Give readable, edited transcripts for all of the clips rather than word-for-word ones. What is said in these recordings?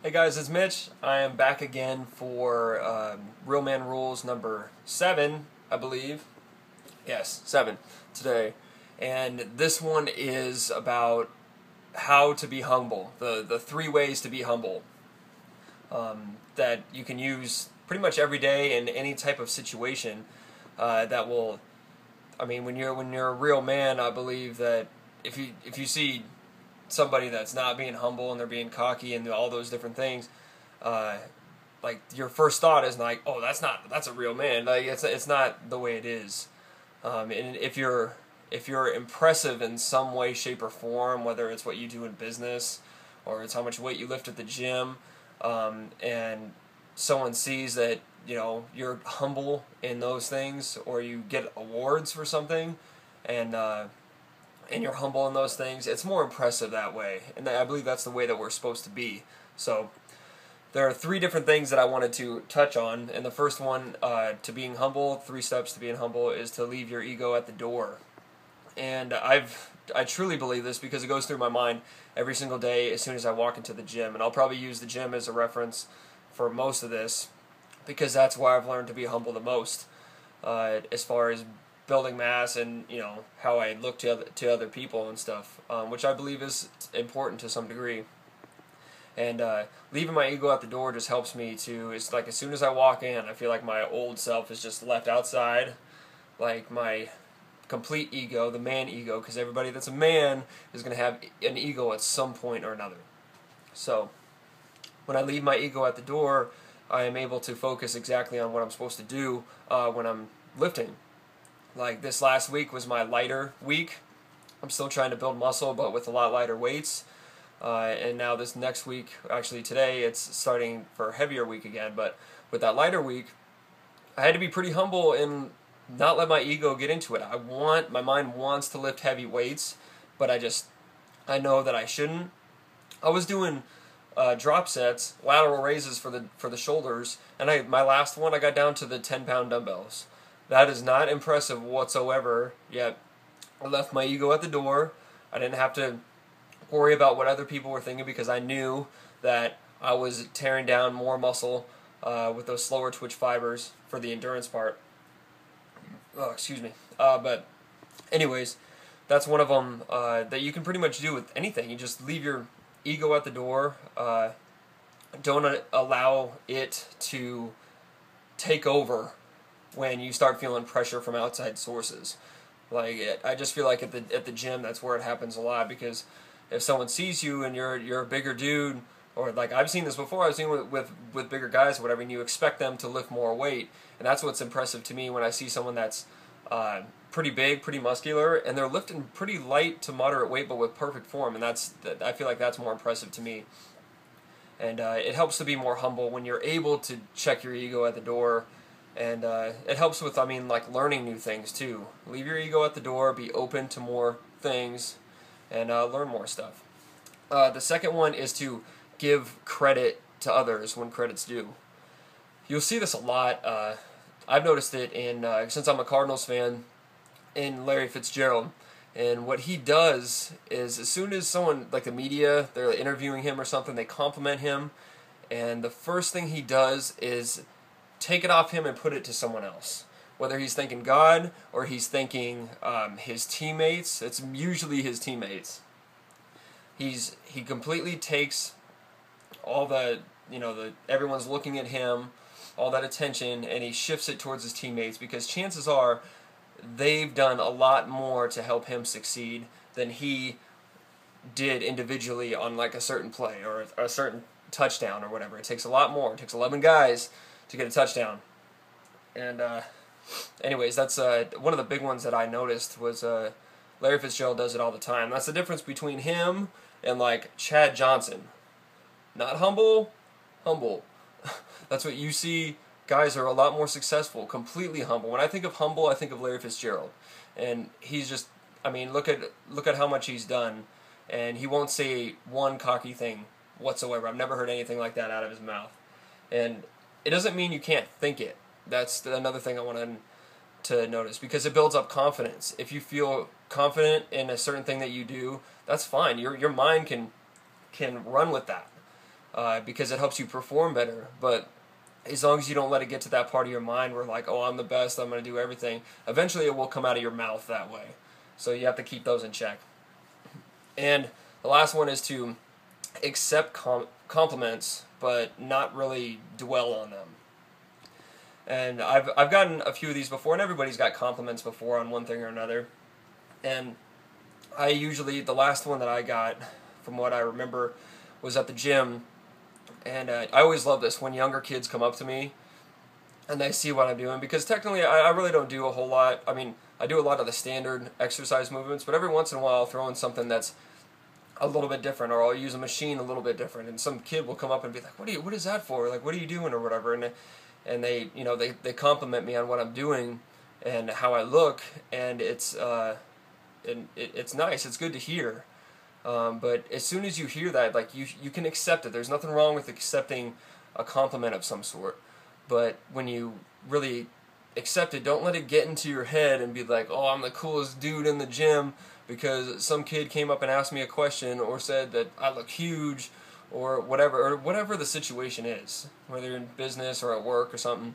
Hey guys, it's Mitch. I am back again for Real Man Rules number 7, I believe. Yes, 7 today. And this one is about how to be humble. The 3 ways to be humble that you can use pretty much every day in any type of situation that will. I mean, when you're a real man, I believe that if you see somebody that's not being humble and they're being cocky and all those different things, like your first thought is like, oh, that's a real man. Like it's not the way it is. And if you're impressive in some way, shape, or form, whether it's what you do in business or it's how much weight you lift at the gym, and someone sees that you're humble in those things, or you get awards for something, and you're humble in those things, it's more impressive that way. And I believe that's the way that we're supposed to be. So there are 3 different things that I wanted to touch on. And the first one, to being humble, 3 steps to being humble, is to leave your ego at the door. And I truly believe this because it goes through my mind every single day as soon as I walk into the gym. And I'll probably use the gym as a reference for most of this because that's where I've learned to be humble the most, as far as building mass and how I look to other people and stuff, which I believe is important to some degree. And leaving my ego at the door just helps me to. It's like as soon as I walk in, I feel like my old self is just left outside, like my complete ego, the man ego, because everybody that's a man is going to have an ego at some point or another. So when I leave my ego at the door, I am able to focus exactly on what I'm supposed to do when I'm lifting. Like this last week was my lighter week. I'm still trying to build muscle, but with a lot lighter weights. And now this next week, actually today, it's starting for a heavier week again. But with that lighter week, I had to be pretty humble and not let my ego get into it. My mind wants to lift heavy weights, but I know that I shouldn't. I was doing drop sets, lateral raises for the shoulders, and my last one I got down to the 10-pound dumbbells. That is not impressive whatsoever, yet I left my ego at the door. I didn't have to worry about what other people were thinking because I knew that I was tearing down more muscle with those slower twitch fibers for the endurance part. Oh, excuse me. But anyways, that's one of them that you can pretty much do with anything. You just leave your ego at the door. Don't allow it to take over when you start feeling pressure from outside sources. I just feel like at the gym, that's where it happens a lot, because if someone sees you and you're a bigger dude, or like I've seen this before, I've seen with bigger guys or whatever, and you expect them to lift more weight, and that's what's impressive to me when I see someone that's pretty big, pretty muscular, and they're lifting pretty light to moderate weight but with perfect form, and I feel like that's more impressive to me. And it helps to be more humble when you're able to check your ego at the door. And it helps with, learning new things too. Leave your ego at the door, be open to more things, and learn more stuff. The second one is to give credit to others when credit's due. You'll see this a lot. I've noticed it since I'm a Cardinals fan, in Larry Fitzgerald. And what he does is, as soon as someone, like the media, they're interviewing him or something, they compliment him, and the first thing he does is take it off him and put it to someone else. Whether he's thanking God or he's thanking his teammates, it's usually his teammates. He completely takes all everyone's looking at him, all that attention, and he shifts it towards his teammates, because chances are they've done a lot more to help him succeed than he did individually on like a certain play or a certain touchdown or whatever. It takes a lot more. It takes 11 guys to get a touchdown. And anyways, that's one of the big ones that I noticed was Larry Fitzgerald does it all the time. That's the difference between him and like Chad Johnson. Not humble. That's what you see. Guys are a lot more successful, completely humble. When I think of humble, I think of Larry Fitzgerald. And he's just, look at how much he's done. And he won't say one cocky thing whatsoever. I've never heard anything like that out of his mouth. And it doesn't mean you can't think it. That's another thing I wanted to notice, because it builds up confidence. If you feel confident in a certain thing that you do, that's fine. Your mind can run with that. because it helps you perform better. But as long as you don't let it get to that part of your mind where like, oh, I'm the best, I'm going to do everything, eventually it will come out of your mouth that way. So you have to keep those in check. And the last one is to accept compliments, but not really dwell on them. And I've gotten a few of these before, and everybody's got compliments before on one thing or another. And I usually, the last one that I got, from what I remember, was at the gym. And I always love this when younger kids come up to me and they see what I'm doing, because technically I really don't do a whole lot. I mean, I do a lot of the standard exercise movements, but every once in a while I'll throw in something that's a little bit different, or I'll use a machine a little bit different, and some kid will come up and be like, what is that for? Like, what are you doing, or whatever? And they, you know, they compliment me on what I'm doing and how I look, and it's nice. It's good to hear. But as soon as you hear that, like, you can accept it. There's nothing wrong with accepting a compliment of some sort. But when you really accept it, don't let it get into your head and be like, oh, I'm the coolest dude in the gym because some kid came up and asked me a question or said that I look huge, or whatever the situation is, whether you're in business or at work or something.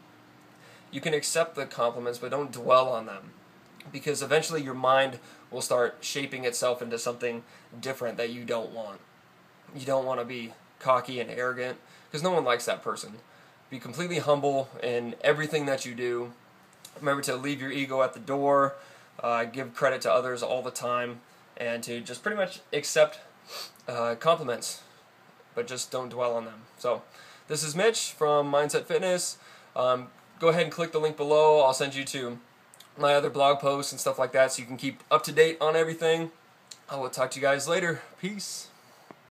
You can accept the compliments, but don't dwell on them, because eventually your mind will start shaping itself into something different that you don't want. You don't want to be cocky and arrogant, because no one likes that person. Be completely humble in everything that you do. Remember to leave your ego at the door, give credit to others all the time, and to just pretty much accept compliments, but just don't dwell on them. So, this is Mitch from Mindset Fitness. Go ahead and click the link below. I'll send you to my other blog posts and stuff like that, so you can keep up to date on everything. I will talk to you guys later. Peace.